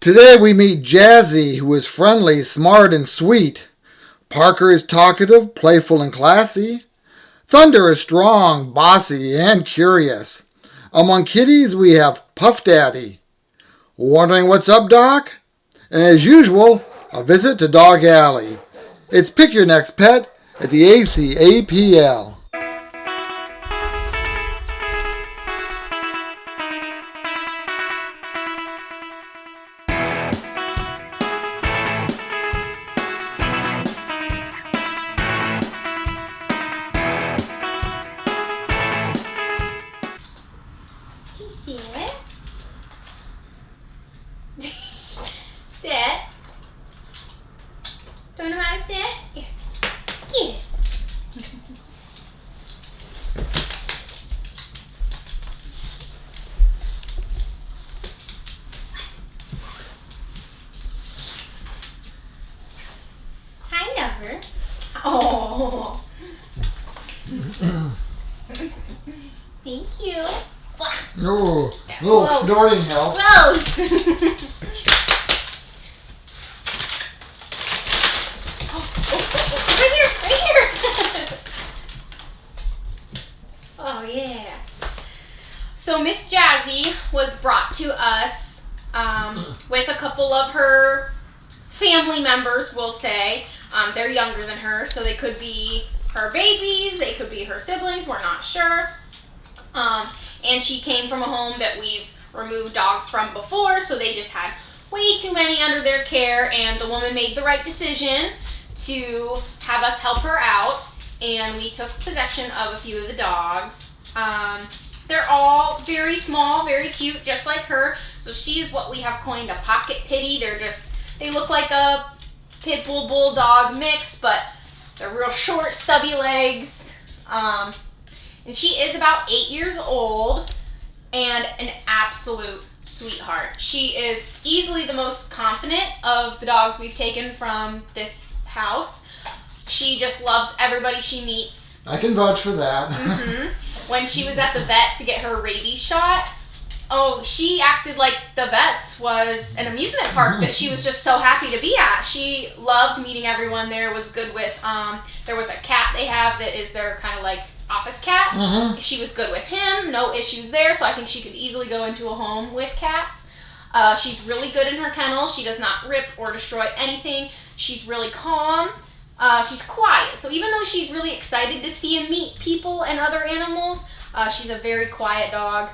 Today we meet Jazzy, who is friendly, smart, and sweet. Parker is talkative, playful, and classy. Thunder is strong, bossy, and curious. Among kitties we have Puff Daddy. Wondering what's up, Doc? And as usual, a visit to Dog Alley. It's Pick Your Next Pet at the ACAPL. Sit. Sit. Don't know how to sit? Here. Get it. Hi, Lover. Oh. Thank you. Oh, a little snorting help. Gross. Right here. Oh, yeah. So Miss Jazzy was brought to us with a couple of her family members, we'll say. They're younger than her, so they could be her babies, they could be her siblings, we're not sure. And she came from a home that we've removed dogs from before, so they just had way too many under their care, and the woman made the right decision to have us help her out, and we took possession of a few of the dogs. They're all very small, very cute, just like her, so she's what we have coined a pocket pitty. They look like a pit bull bulldog mix, but they're real short, stubby legs. And she is about 8 years old and an absolute sweetheart. She is easily the most confident of the dogs we've taken from this house. She just loves everybody she meets. I can vouch for that. When she was at the vet to get her rabies shot, she acted like the vet's was an amusement park that she was just so happy to be at. She loved meeting everyone there, was good with, there was a cat they have that is their kind of like office cat. She was good with him, no issues there, so I think she could easily go into a home with cats. She's really good in her kennel. She does not rip or destroy anything. She's really calm. She's quiet, so even though she's really excited to see and meet people and other animals, she's a very quiet dog.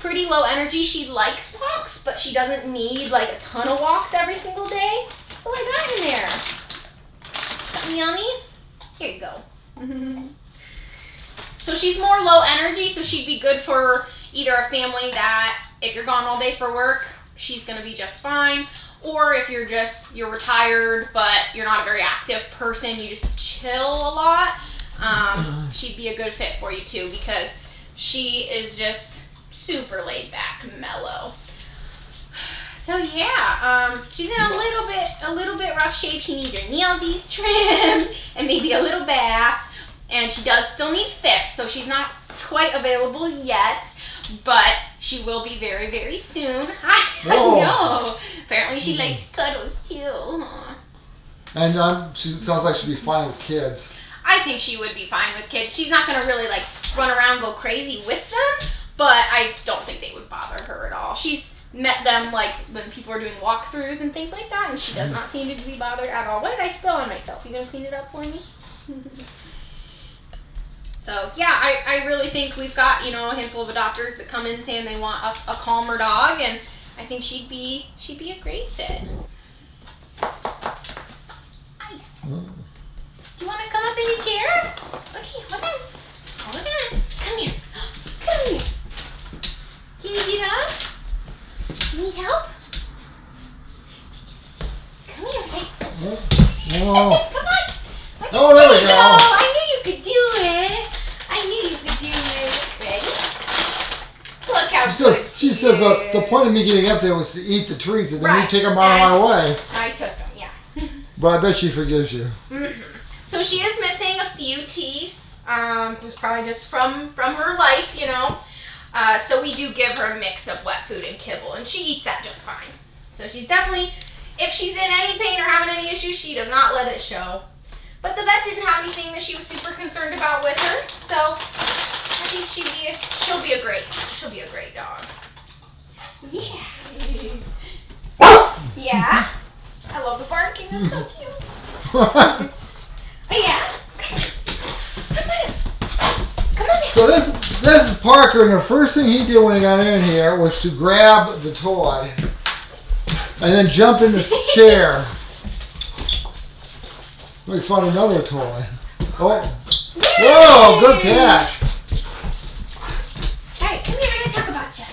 Pretty low energy. She likes walks, but she doesn't need like a ton of walks every single day. What I got in there? Something yummy? Here you go. So she's more low energy, so she'd be good for either a family that if you're gone all day for work, she's going to be just fine. Or if you're retired, but you're not a very active person, you just chill a lot, she'd be a good fit for you too, because she is just super laid back, mellow. So yeah, she's in a little bit rough shape. She needs her nailsies trimmed and maybe a little bath. And she does still need fix, so she's not quite available yet, but she will be very, very soon. I know. Apparently she likes cuddles too. And she sounds like she'd be fine with kids. I think she would be fine with kids. She's not going to really run around and go crazy with them, but I don't think they would bother her at all. She's met them when people are doing walkthroughs and things like that, and she does not seem to be bothered at all. What did I spill on myself? You going to clean it up for me? So yeah, I really think we've got, a handful of adopters that come in saying they want a calmer dog, and I think she'd be a great fit. Hi. Do you want to come up in your chair? Okay, hold on. Hold on. Come here. Come here. Can you get up? Need help? Come here, okay. Whoa. Come on. Oh, there we go. I knew you could do it. I knew you could do it. Ready? Look how good She says the point of me getting up there was to eat the trees, and then you take them out of my way. I took them, yeah. But I bet she forgives you. So she is missing a few teeth. It was probably just from her life, So we do give her a mix of wet food and kibble, and she eats that just fine. So she's definitely, if she's in any pain or having any issues, she does not let it show. But the vet didn't have anything that she was super concerned about with her, so I think she'll be a great dog. Yeah. Yeah. I love the barking. That's so cute. Oh yeah. Come on. Come on. So this is Parker, and the first thing he did when he got in here was to grab the toy and then jump in his chair. Let's find another toy. Oh. Whoa, good catch. All right, come here. I gotta talk about you.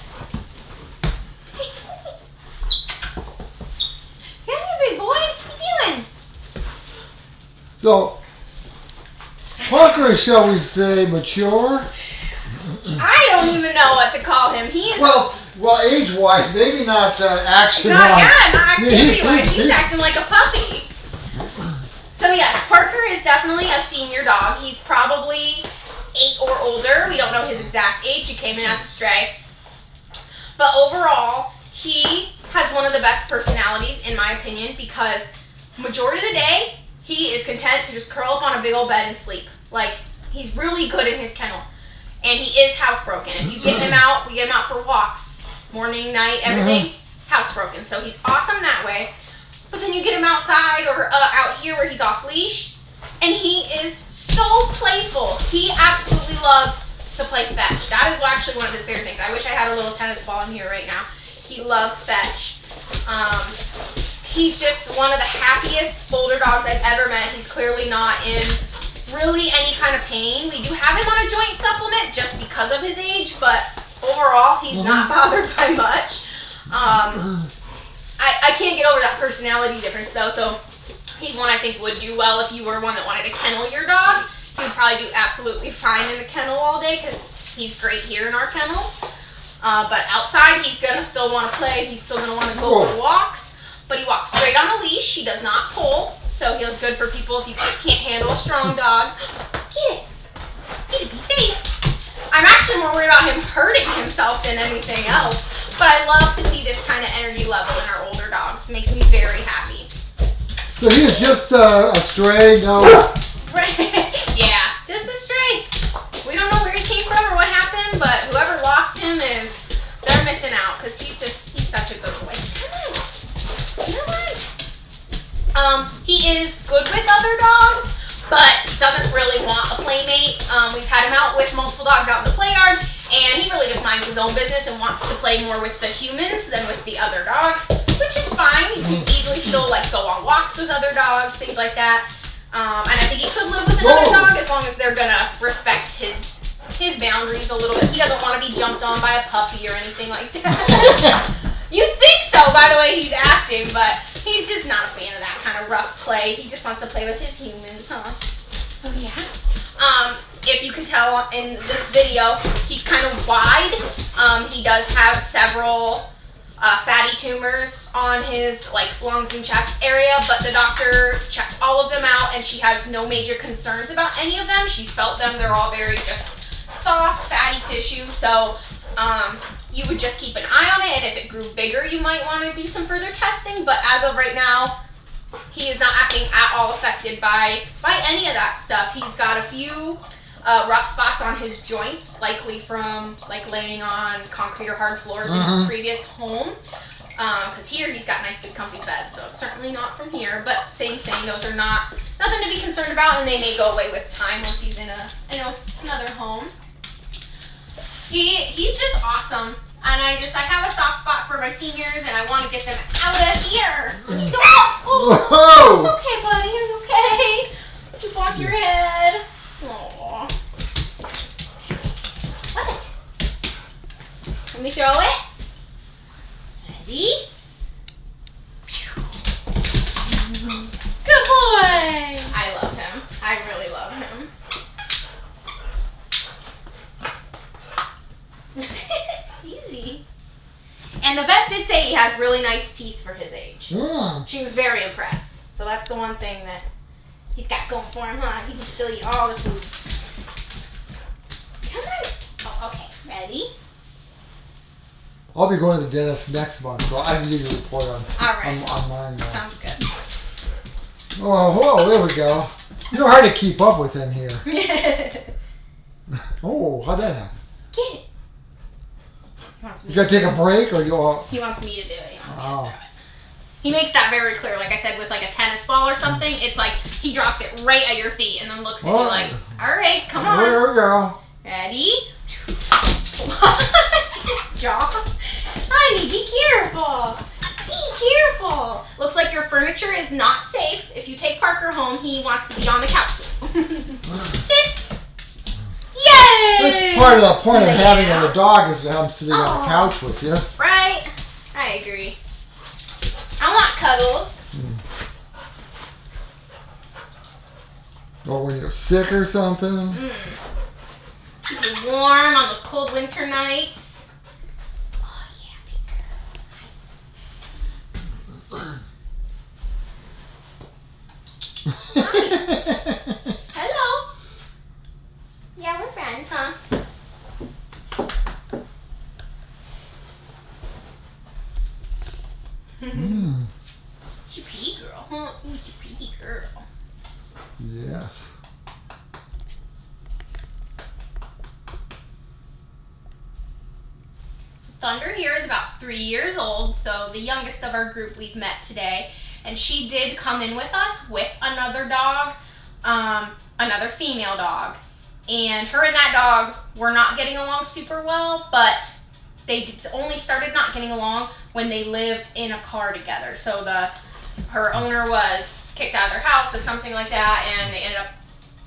Come here, big boy. What you doing? So Parker is, shall we say, mature? I don't even know what to call him. He is Well, age-wise, maybe not action. not activity-wise. He's He's acting like a puppy. So yes, Parker is definitely a senior dog. He's probably 8 or older. We don't know his exact age. He came in as a stray. But overall, he has one of the best personalities, in my opinion, because majority of the day, he is content to just curl up on a big old bed and sleep. Like, he's really good in his kennel. And he is housebroken. If you get him out, we get him out for walks, morning, night, everything, housebroken. So he's awesome that way. But then you get him outside or out here where he's off leash, and he is so playful. He absolutely loves to play fetch. That is actually one of his favorite things. I wish I had a little tennis ball in here right now. He loves fetch. He's just one of the happiest older dogs I've ever met. He's clearly not in really any kind of pain. We do have him on a joint supplement just because of his age, but overall he's not bothered by much. I can't get over that personality difference though, so he's one I think would do well if you were one that wanted to kennel your dog. He would probably do absolutely fine in a kennel all day because he's great here in our kennels. But outside he's going to still want to play. He's still going to want to go for walks, but he walks straight on a leash. He does not pull, so he's good for people if you can't handle a strong dog. Get it, be safe. I'm actually more worried about him hurting himself than anything else. But I love to see this kind of energy level in our older dogs. It makes me very happy. So he is just a stray, no? Yeah, just a stray. We don't know where he came from or what happened, but whoever lost him they're missing out because he's such a good boy. Come on. He is good with other dogs, but doesn't really want a playmate. We've had him out with multiple dogs out in the play yard, and he really just minds his own business and wants to play more with the humans than with the other dogs, which is fine. He can easily still go on walks with other dogs, things like that. And I think he could live with another dog as long as they're gonna respect his boundaries a little bit. He doesn't want to be jumped on by a puppy or anything like that. You'd think so by the way he's acting, but he's just not a fan of that kind of rough play. He just wants to play with his humans, huh? Oh yeah. If you can tell in this video, he's kind of wide. He does have several fatty tumors on his lungs and chest area, but the doctor checked all of them out and she has no major concerns about any of them. She's felt them. They're all very just soft, fatty tissue. So you would just keep an eye on it, and if it grew bigger, you might want to do some further testing. But as of right now, he is not acting at all affected by any of that stuff. He's got a few rough spots on his joints, likely from laying on concrete or hard floors in his previous home. Because here he's got nice big comfy beds, so it's certainly not from here. But same thing, those are nothing to be concerned about, and they may go away with time once he's in another home. He's just awesome. And I have a soft spot for my seniors, and I want to get them out of here. Don't. Oh, it's okay, buddy. It's okay. Did you bonk your head? Aww. What? Let me throw it. Ready? Good boy. I love him. I really love him. Easy. And the vet did say he has really nice teeth for his age. She was very impressed. So that's the one thing that he's got going for him, huh? He can still eat all the foods. Come on. Oh, okay. Ready? I'll be going to the dentist next month, so I can give you a report on Alright. on mine now. Sounds good. Oh, there we go. You're hard to keep up with in here. Oh, how'd that happen? Get it. He wants me You gotta take a break, or you all... He wants me to do it. He wants me to throw it. He makes that very clear. Like I said, with like a tennis ball or something, it's like he drops it right at your feet and then looks at you like, all right, come on. There we go. Ready? His jaw. Honey, be careful. Be careful. Looks like your furniture is not safe. If you take Parker home, he wants to be on the couch. Sit. Yay! That's part of the point of having a dog is to have him sitting on the couch with you. Right? I agree. I want cuddles. Or when you're sick or something. Keep you warm on those cold winter nights. Oh, yeah, big girl. Hi. Hello. Yeah, we're friends, huh? She's a pretty girl, huh? She's a pretty girl. Yes. So Thunder here is about 3 years old, so the youngest of our group we've met today. And she did come in with us with another dog, another female dog. And her and that dog were not getting along super well, but they only started not getting along when they lived in a car together. So her owner was kicked out of their house or something like that, and they ended up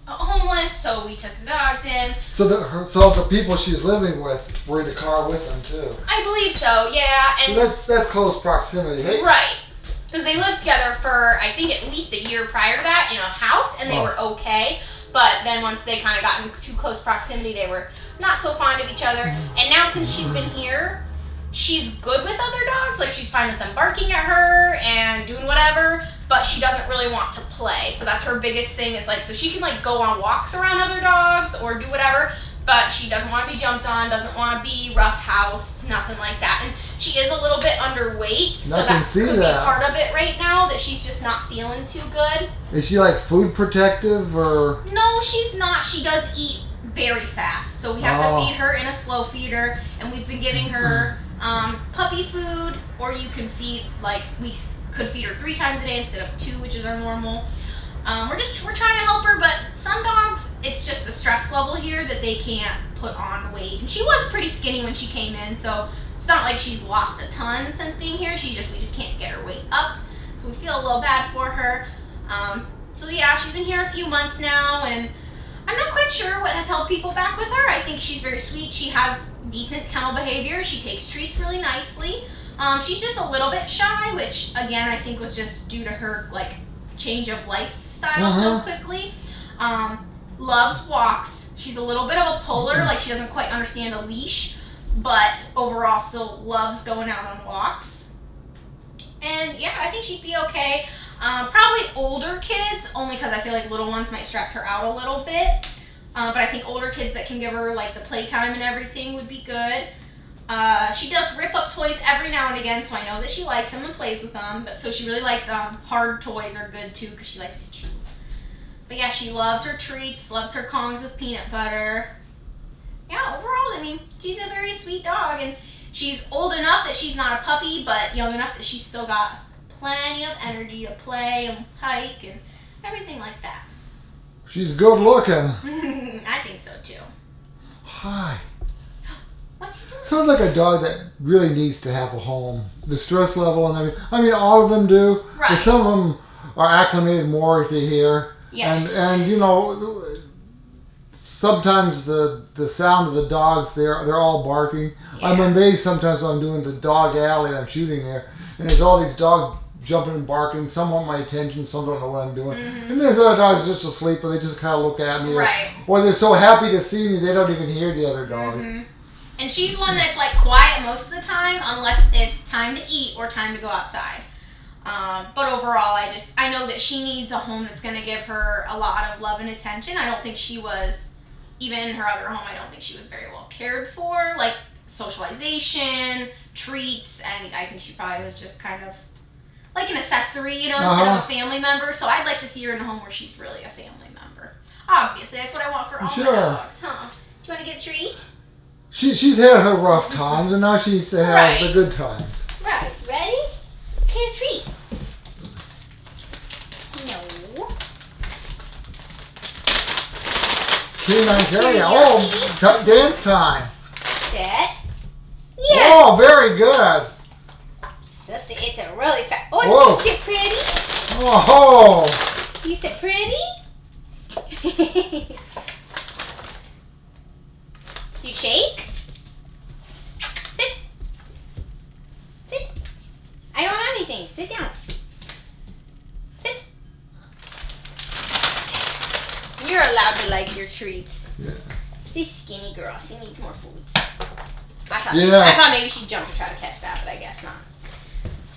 homeless, so we took the dogs in. So the people she's living with were in the car with them too. I believe so, yeah. And so that's close proximity. Hey? Right. Because they lived together for, I think, at least a year prior to that in a house, and they were okay. But then once they kind of got in too close proximity, they were not so fond of each other. And now since she's been here, she's good with other dogs. Like, she's fine with them barking at her and doing whatever, but she doesn't really want to play. So that's her biggest thing is, like, so she can, like, go on walks around other dogs or do whatever, but she doesn't want to be jumped on, doesn't want to be roughhoused, nothing like that. And she is a little bit underweight, so that could be part of it right now, that she's just not feeling too good. Is she, like, food protective, or? No, she's not. She does eat very fast, so we have to feed her in a slow feeder, and we've been giving her puppy food, or you can feed, like, we could feed her 3 times a day instead of 2, which is our normal. We're trying to help her, but some dogs, it's just the stress level here that they can't put on weight. And she was pretty skinny when she came in, so it's not like she's lost a ton since being here. We just can't get her weight up, so we feel a little bad for her. So yeah, she's been here a few months now, and I'm not quite sure what has held people back with her. I think she's very sweet. She has decent kennel behavior. She takes treats really nicely. She's just a little bit shy, which again I think was just due to her like change of lifestyle so quickly. Loves walks. She's a little bit of a puller, like she doesn't quite understand a leash, but overall still loves going out on walks. And yeah, I think she'd be okay. Probably older kids, only because I feel like little ones might stress her out a little bit. But I think older kids that can give her like the playtime and everything would be good. She does rip up toys every now and again, so I know that she likes them and plays with them. But so she really likes hard toys are good too, because she likes to chew. But yeah, she loves her treats, loves her Kongs with peanut butter. Yeah, overall, I mean, she's a very sweet dog, and she's old enough that she's not a puppy, but young enough that she's still got plenty of energy to play and hike and everything like that. She's good looking. I think so too. Hi. What's he doing? Sounds like a dog that really needs to have a home. The stress level and everything. I mean, all of them do. Right. But some of them are acclimated more to here. Yes. And you know, sometimes the sound of the dogs, they're all barking. Yeah. I'm amazed sometimes when I'm doing the dog alley and I'm shooting there, and there's all these dogs jumping and barking. Some want my attention, some don't know what I'm doing. And there's other dogs just asleep, but they just kind of look at me. Right. Or they're so happy to see me, they don't even hear the other dogs. And she's one that's like quiet most of the time, unless it's time to eat or time to go outside. But overall, I know that she needs a home that's going to give her a lot of love and attention. I don't think she was, even in her other home, I don't think she was very well cared for. Like, socialization, treats, and I think she probably was just kind of like an accessory, you know, instead of a family member. So I'd like to see her in a home where she's really a family member. Obviously, that's what I want for all my dogs, huh? Do you want to get a treat? She's had her rough times, and now she needs to have the good times. Right. Ready? Let's get a treat. No. Canine carry. Oh, dance time. Set. Yes. Oh, very good. It's a really fast. Oh, you sit pretty. Oh. You sit pretty. You shake. Sit. Sit. I don't have anything. Sit down. Sit. You're allowed to like your treats. Yeah. This skinny girl, she needs more foods. I Yes. thought maybe she'd jump to try to catch that, but I guess not.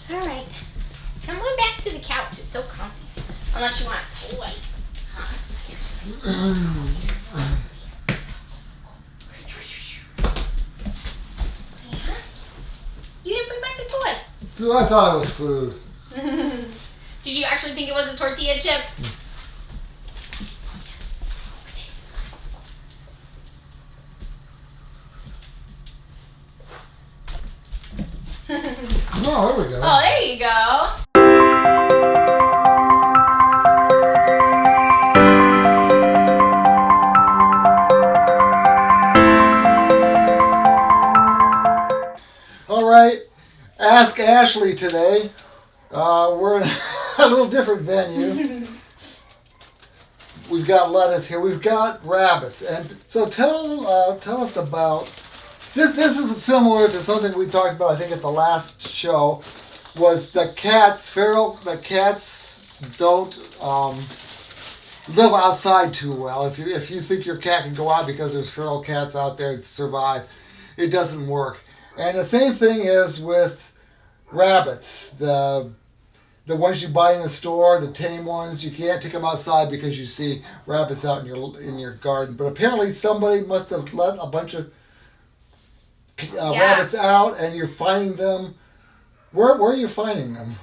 All right. I'm going back to the couch. It's so comfy. Unless you want a toy. Yeah. You didn't bring back the toy. So I thought it was food. Did you actually think it was a tortilla chip? Oh, there we go. Oh, there you go. All right. Ask Ashley today. We're in a little different venue. We've got lettuce here. We've got rabbits. And so tell us about this. This is similar to something we talked about, I think, at the last show. Was the cats the cats don't live outside too well. If you think your cat can go out because there's feral cats out there to survive, it doesn't work. And the same thing is with rabbits. The ones you buy in the store, the tame ones, you can't take them outside because you see rabbits out in your garden. But apparently somebody must have let a bunch of rabbits out, and you're finding them. Where are you finding them?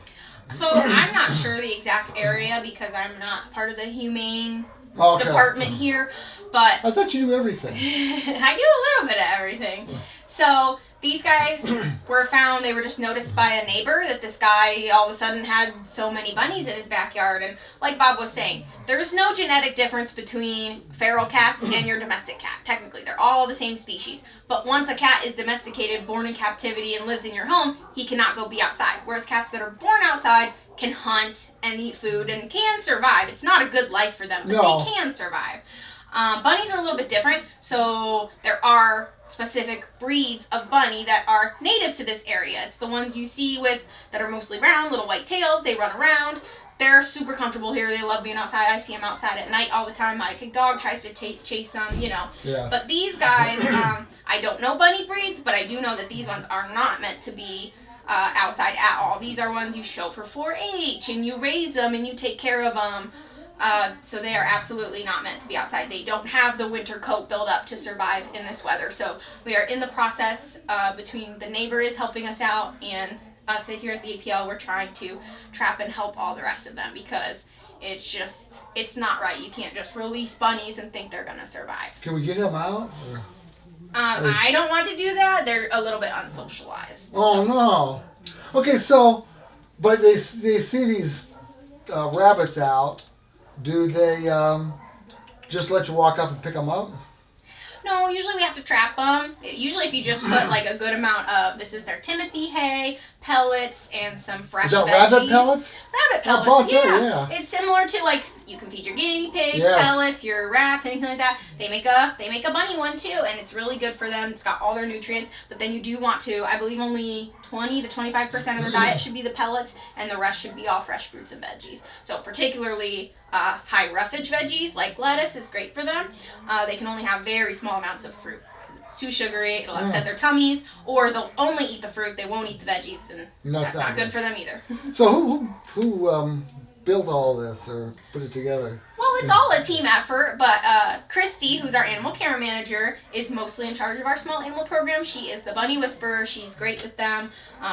So I'm not sure the exact area because I'm not part of the humane department here. But I thought you knew everything. I do a little bit of everything. So these guys were found, they were just noticed by a neighbor that this guy all of a sudden had so many bunnies in his backyard. And like Bob was saying, there's no genetic difference between feral cats and your domestic cat. Technically, they're all the same species. But once a cat is domesticated, born in captivity, and lives in your home, he cannot go be outside. Whereas cats that are born outside can hunt and eat food and can survive. It's not a good life for them, but they can survive. Bunnies are a little bit different, so there are specific breeds of bunny that are native to this area. It's the ones you see that are mostly brown, little white tails. They run around. They're super comfortable here. They love being outside. I see them outside at night all the time. My dog tries to chase them, Yeah. But these guys, I don't know bunny breeds, but I do know that these ones are not meant to be outside at all. These are ones you show for 4-H, and you raise them, and you take care of them. So they are absolutely not meant to be outside. They don't have the winter coat build up to survive in this weather. So we are in the process between the neighbor is helping us out and us here at the APL. We're trying to trap and help all the rest of them because it's not right. You can't just release bunnies and think they're going to survive. Can we get them out? I don't want to do that. They're a little bit unsocialized. Oh, no. Okay, so, but they see these rabbits out. Do they just let you walk up and pick them up? No, usually we have to trap them. Usually if you just put like a good amount of, this is their Timothy hay, pellets, and some fresh veggies. Rabbit pellets? Rabbit pellets, yeah. It's similar to like, you can feed your guinea pigs, pellets, your rats, anything like that. They make a bunny one too, and it's really good for them. It's got all their nutrients, but then you do want to, I believe only 20 to 25% of their diet should be the pellets, and the rest should be all fresh fruits and veggies. So particularly high roughage veggies like lettuce is great for them. They can only have very small amounts of fruit. It's too sugary, it'll upset their tummies, or they'll only eat the fruit, they won't eat the veggies, and that's not good for them either. So who built all this or put it together? Well, it's all a team effort, but Christy, who's our animal care manager, is mostly in charge of our small animal program. She is the bunny whisperer. She's great with them.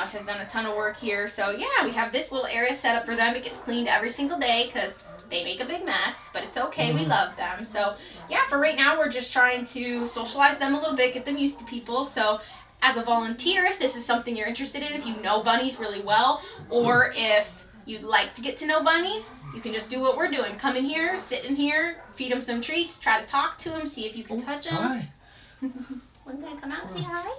She has done a ton of work here. So yeah, we have this little area set up for them. It gets cleaned every single day because they make a big mess, but it's okay. We love them. So yeah, for right now, we're just trying to socialize them a little bit, get them used to people. So as a volunteer, if this is something you're interested in, if you know bunnies really well, or if you'd like to get to know bunnies, you can just do what we're doing. Come in here, sit in here, feed them some treats, try to talk to them, see if you can touch them. Hi. One guy come out and say hi.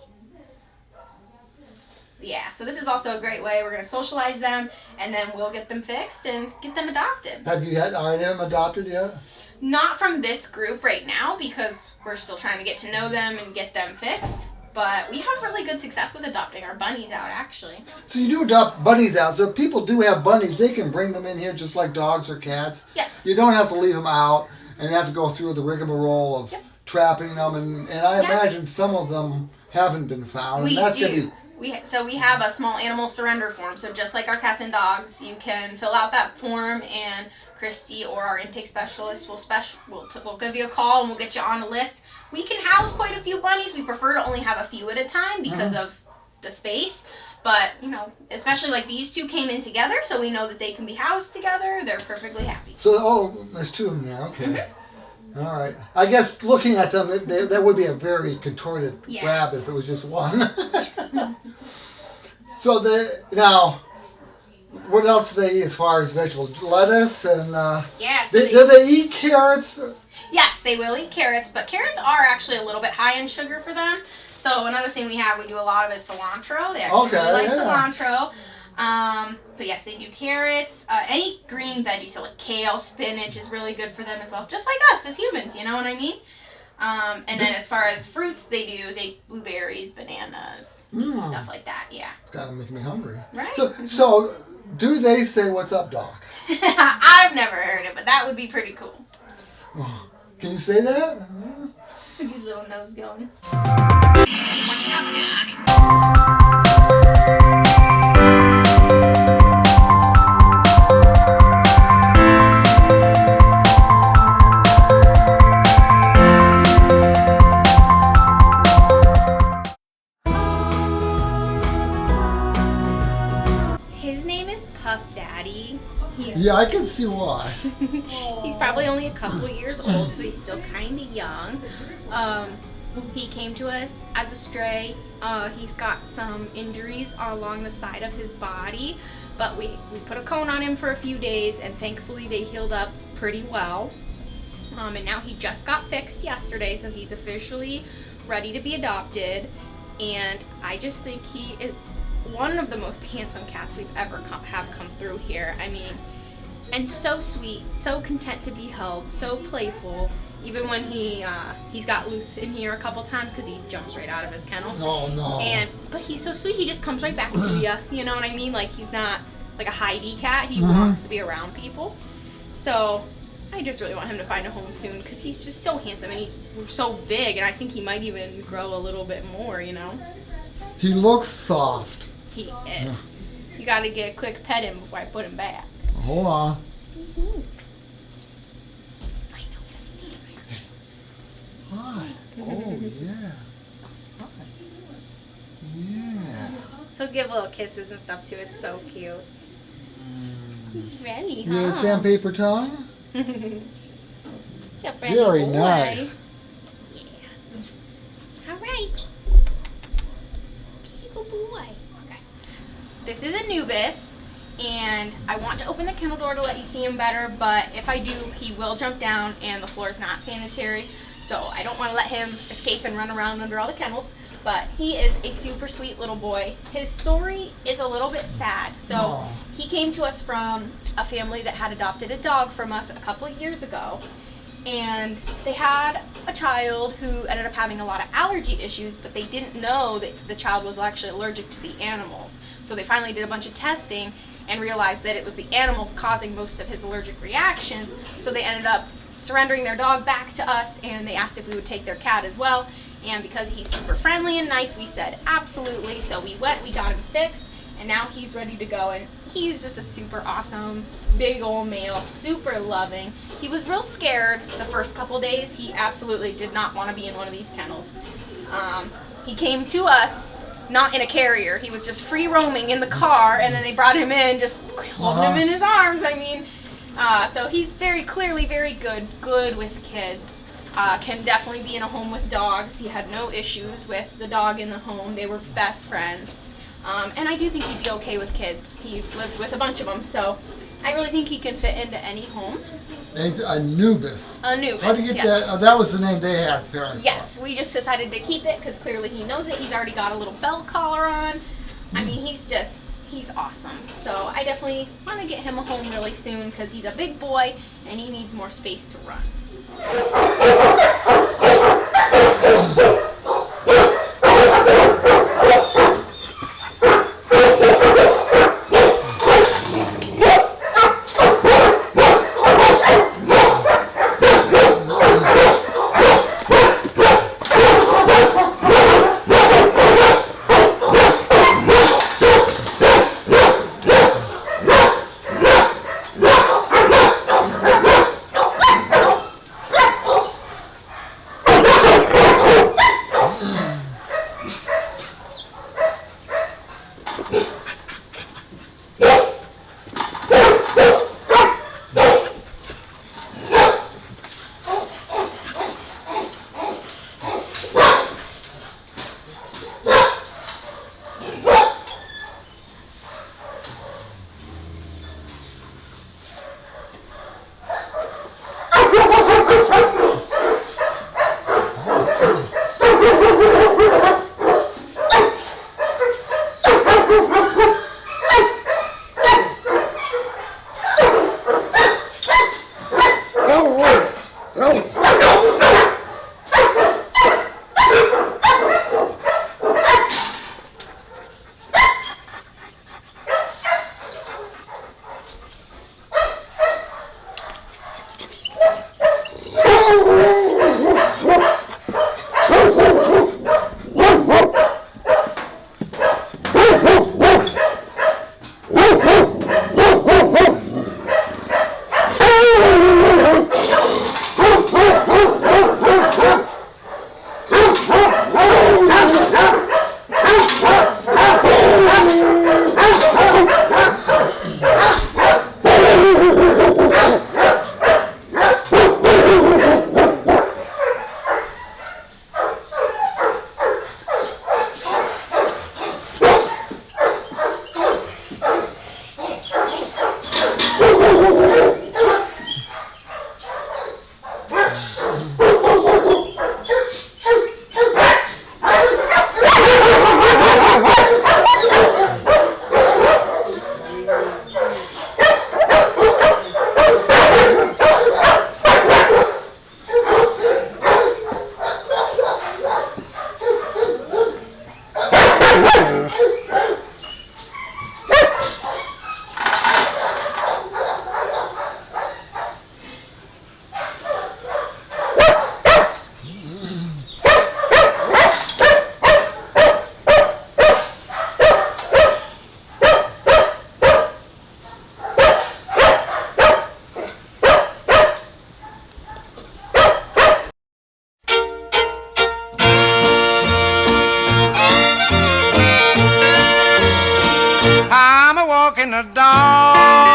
Yeah, so this is also a great way. We're going to socialize them, and then we'll get them fixed and get them adopted. Have you had them adopted yet? Not from this group right now because we're still trying to get to know them and get them fixed. But we have really good success with adopting our bunnies out, actually. So you do adopt bunnies out. So if people do have bunnies, they can bring them in here just like dogs or cats. Yes. You don't have to leave them out and have to go through the rigmarole of trapping them. And I imagine some of them haven't been found. We and that's do. Gonna be... So we have a small animal surrender form. So just like our cats and dogs, you can fill out that form, and Christy or our intake specialist will give you a call and we'll get you on a list. We can house quite a few bunnies. We prefer to only have a few at a time because of the space. But, especially like these two came in together, so we know that they can be housed together. They're perfectly happy. So, there's two of them there. Okay. All right. I guess looking at them, that would be a very contorted grab if it was just one. So, now, what else do they eat as far as vegetables? Lettuce and... do they eat carrots? Yes, they will eat carrots, but carrots are actually a little bit high in sugar for them. So another thing we do a lot of is cilantro. They actually really like cilantro. But yes, they do carrots. Any green veggie, so like kale, spinach is really good for them as well. Just like us as humans, you know what I mean? And then as far as fruits, they blueberries, bananas, stuff like that. Yeah. It's kind of making me hungry. Right. So do they say "What's up, Doc"? I've never heard it, but that would be pretty cool. Oh, can you say that? His little nose going. What's up, Doc? His name is Puff Daddy. Yeah, I can see why. He's probably only a couple years old, so he's still kind of young. He came to us as a stray. He's got some injuries along the side of his body, but we put a cone on him for a few days, and thankfully they healed up pretty well. And now he just got fixed yesterday, so he's officially ready to be adopted. And I just think he is one of the most handsome cats we've ever have come through here. I mean, and so sweet, so content to be held, so playful. Even when he's got loose in here a couple times because he jumps right out of his kennel. Oh no! But he's so sweet. He just comes right back to you. You know what I mean? Like he's not like a hidey cat. He wants to be around people. So I just really want him to find a home soon because he's just so handsome and he's so big, and I think he might even grow a little bit more. He looks soft. He is. You got to get a quick pet in before I put him back. Hold on. I know that's the Hi. Oh yeah. Hi. Yeah. He'll give little kisses and stuff too. It's so cute. He's ready, You have a huh? sandpaper tongue? It's a friendly Very boy. nice. Yeah. All right. Good boy. Okay. This is Anubis, and I want to open the kennel door to let you see him better, but if I do, he will jump down, and the floor is not sanitary, so I don't want to let him escape and run around under all the kennels. But he is a super sweet little boy. His story is a little bit sad. So he came to us from a family that had adopted a dog from us a couple of years ago. And they had a child who ended up having a lot of allergy issues, but they didn't know that the child was actually allergic to the animals. So they finally did a bunch of testing and realized that it was the animals causing most of his allergic reactions. So they ended up surrendering their dog back to us, and they asked if we would take their cat as well. And because he's super friendly and nice, we said absolutely. So we went, we got him fixed, and now he's ready to go. And He's just a super awesome, big old male, super loving. He was real scared the first couple days. He absolutely did not want to be in one of these kennels. He came to us, not in a carrier. He was just free roaming in the car, and then they brought him in, just holding him in his arms. I mean, so he's very clearly very good with kids. Can definitely be in a home with dogs. He had no issues with the dog in the home. They were best friends. And I do think he'd be okay with kids. He lived with a bunch of them, so I really think he can fit into any home. And he's Anubis. Anubis, How do you get yes. that? Oh, that was the name they had, apparently. Yes, we just decided to keep it because clearly he knows it. He's already got a little belt collar on. I mean, he's awesome. So I definitely want to get him a home really soon because he's a big boy and he needs more space to run. walking a dog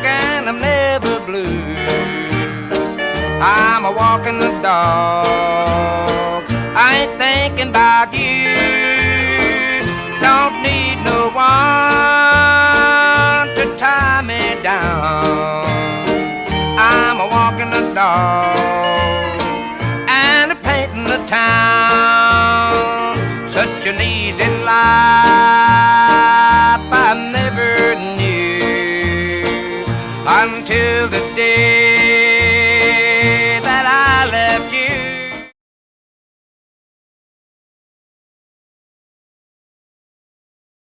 and I'm never blue. I'm a walking the dog, I ain't thinking about you. Don't need no one to tie me down. I'm a walking the dog and a painting the town. Such an easy life